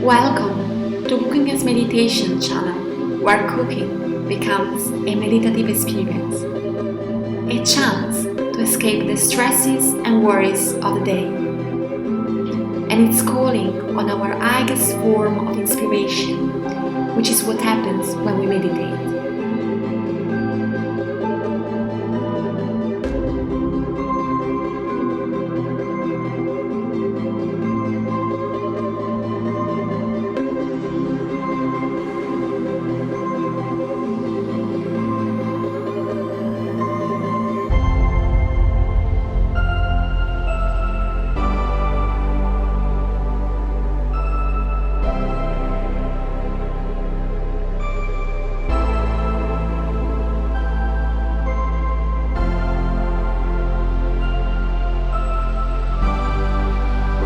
Welcome to Cooking as Meditation channel, where cooking becomes a meditative experience, a chance to escape the stresses and worries of the day. And it's calling on our highest form of inspiration, which is what happens when we meditate.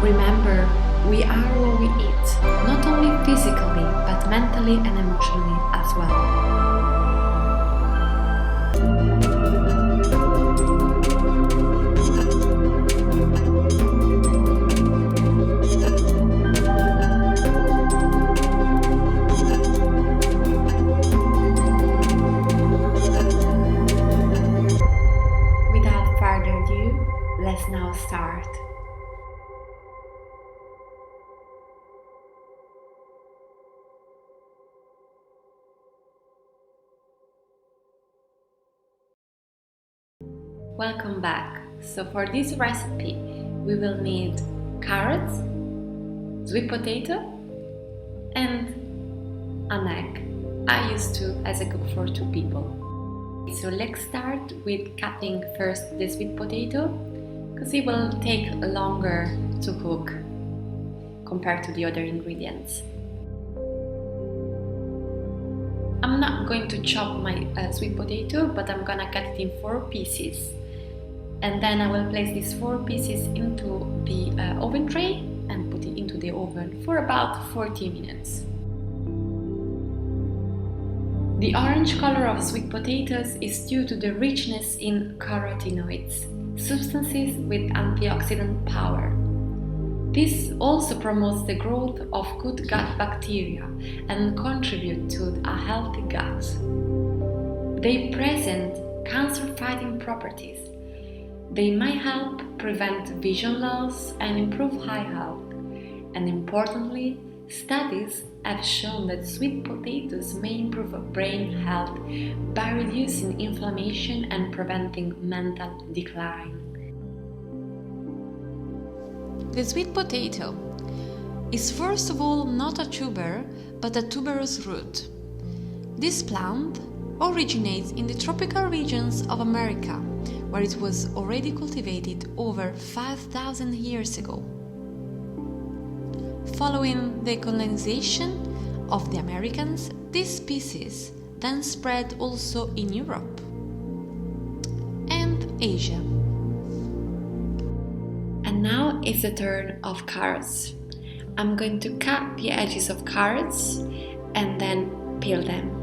Remember, we are what we eat, not only physically, but mentally and emotionally as well. Without further ado, let's now start. Welcome back. So for this recipe we will need carrots, sweet potato and an egg. I used to as a cook for 2 people. So let's start with cutting first the sweet potato because it will take longer to cook compared to the other ingredients. I'm not going to chop my sweet potato, but I'm gonna cut it in 4 pieces. And then I will place these 4 pieces into the oven tray and put it into the oven for about 40 minutes. The orange color of sweet potatoes is due to the richness in carotenoids, substances with antioxidant power. This also promotes the growth of good gut bacteria and contribute to a healthy gut. They present cancer-fighting properties. They might help prevent vision loss and improve eye health. And importantly, studies have shown that sweet potatoes may improve brain health by reducing inflammation and preventing mental decline. The sweet potato is first of all not a tuber, but a tuberous root. This plant originates in the tropical regions of America, where it was already cultivated over 5,000 years ago. Following the colonization of the Americans, this species then spread also in Europe and Asia. And now it's the turn of carrots. I'm going to cut the edges of carrots and then peel them.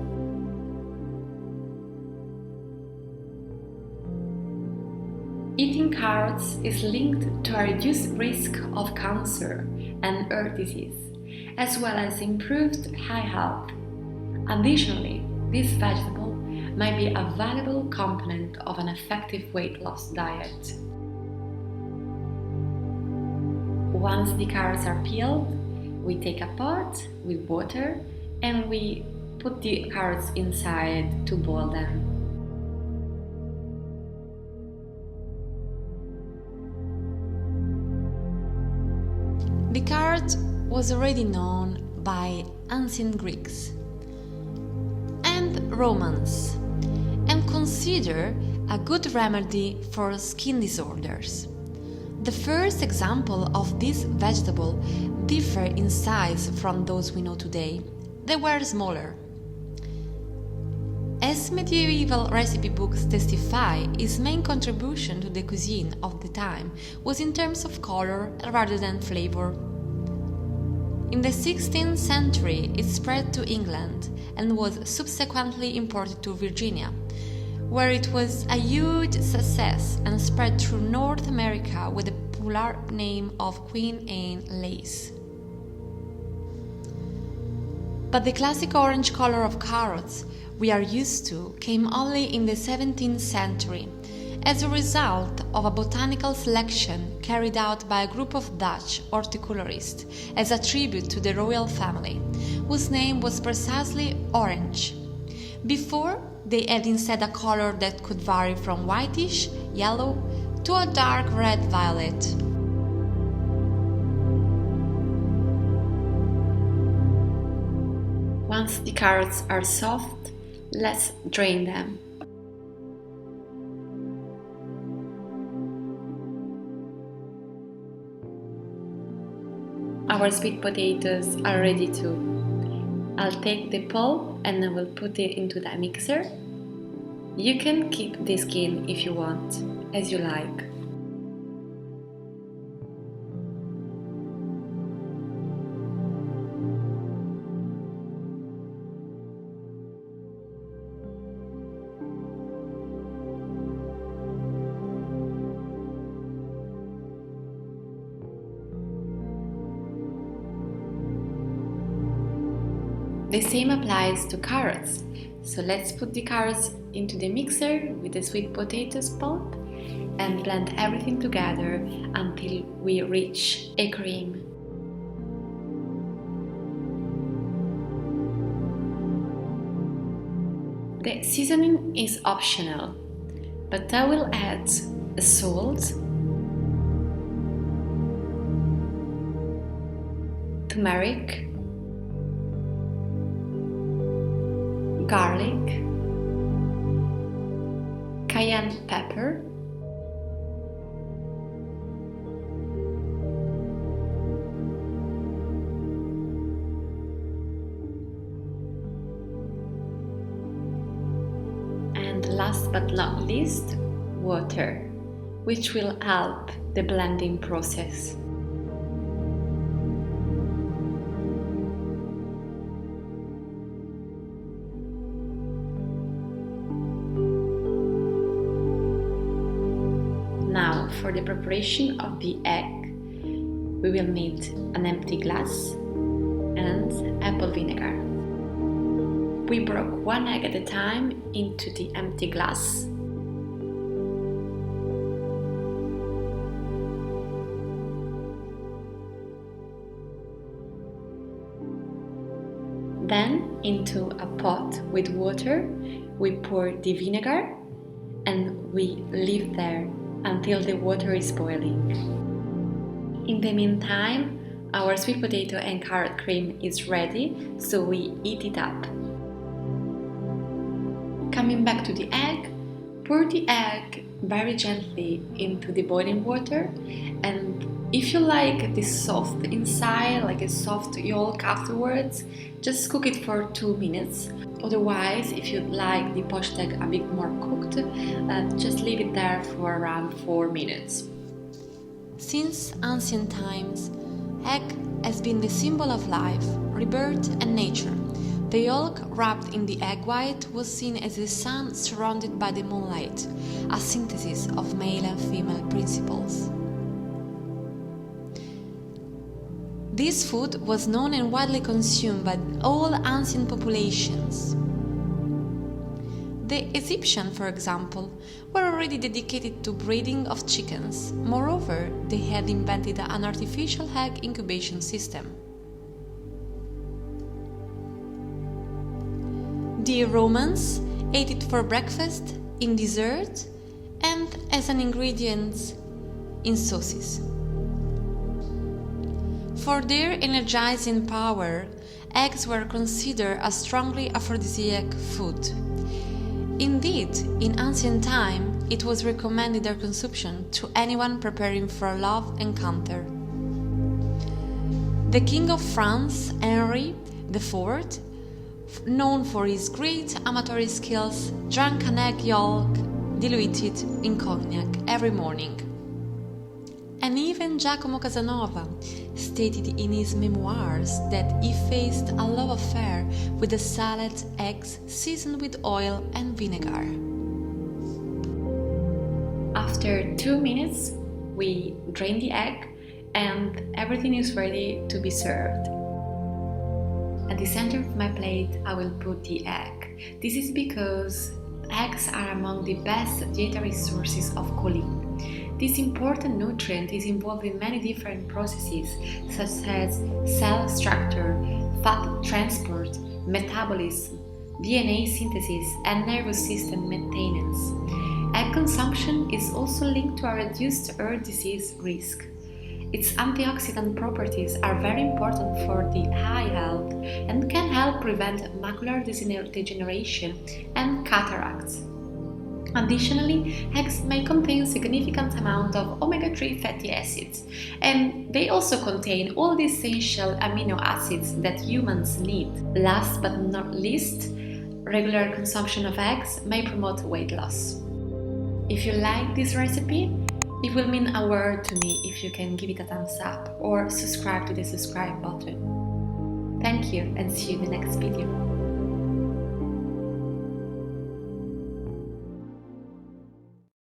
Eating carrots is linked to a reduced risk of cancer and heart disease, as well as improved eye health. Additionally, this vegetable might be a valuable component of an effective weight loss diet. Once the carrots are peeled, we take a pot with water and we put the carrots inside to boil them. The carrot was already known by ancient Greeks and Romans and considered a good remedy for skin disorders. The first example of this vegetable differed in size from those we know today. They were smaller. As medieval recipe books testify, its main contribution to the cuisine of the time was in terms of color rather than flavor. In the 16th century, it spread to England and was subsequently imported to Virginia, where it was a huge success and spread through North America with the popular name of Queen Anne lace. But the classic orange color of carrots we are used to came only in the 17th century as a result of a botanical selection carried out by a group of Dutch horticulturists as a tribute to the royal family, whose name was precisely orange. Before, they had instead a color that could vary from whitish yellow to a dark red-violet. Once the carrots are soft, let's drain them. Our sweet potatoes are ready too. I'll take the pulp and I will put it into the mixer. You can keep the skin if you want, as you like. The same applies to carrots, so let's put the carrots into the mixer with the sweet potatoes pulp and blend everything together until we reach a cream. The seasoning is optional, but I will add salt, turmeric, garlic, cayenne pepper, and last but not least, water, which will help the blending process. Now, for the preparation of the egg, we will need an empty glass and apple vinegar. We broke one egg at a time into the empty glass. Then, into a pot with water, we pour the vinegar and we leave there until the water is boiling. In the meantime, our sweet potato and carrot cream is ready, so we heat it up. Coming back to the egg, pour the egg very gently into the boiling water, and if you like this soft inside, like a soft yolk afterwards, just cook it for 2 minutes. Otherwise, if you'd like the poached egg a bit more cooked, just leave it there for around 4 minutes. Since ancient times, egg has been the symbol of life, rebirth and nature. The yolk wrapped in the egg white was seen as the sun surrounded by the moonlight, a synthesis of male and female principles. This food was known and widely consumed by all ancient populations. The Egyptians, for example, were already dedicated to breeding of chickens. Moreover, they had invented an artificial egg incubation system. The Romans ate it for breakfast, in dessert, and as an ingredient in sauces. For their energizing power, eggs were considered a strongly aphrodisiac food. Indeed, in ancient time, it was recommended their consumption to anyone preparing for a love encounter. The King of France, Henry IV, known for his great amatory skills, drank an egg yolk diluted in cognac every morning. And even Giacomo Casanova stated in his memoirs that he faced a love affair with the salad eggs seasoned with oil and vinegar. After 2 minutes, we drain the egg and everything is ready to be served. At the center of my plate, I will put the egg. This is because eggs are among the best dietary sources of choline. This important nutrient is involved in many different processes such as cell structure, fat transport, metabolism, DNA synthesis, and nervous system maintenance. Egg consumption is also linked to a reduced heart disease risk. Its antioxidant properties are very important for the eye health and can help prevent macular degeneration and cataracts. Additionally, eggs may contain significant amount of omega-3 fatty acids, and they also contain all the essential amino acids that humans need. Last but not least, regular consumption of eggs may promote weight loss. If you like this recipe, it will mean a world to me if you can give it a thumbs up or subscribe to the subscribe button. Thank you and see you in the next video.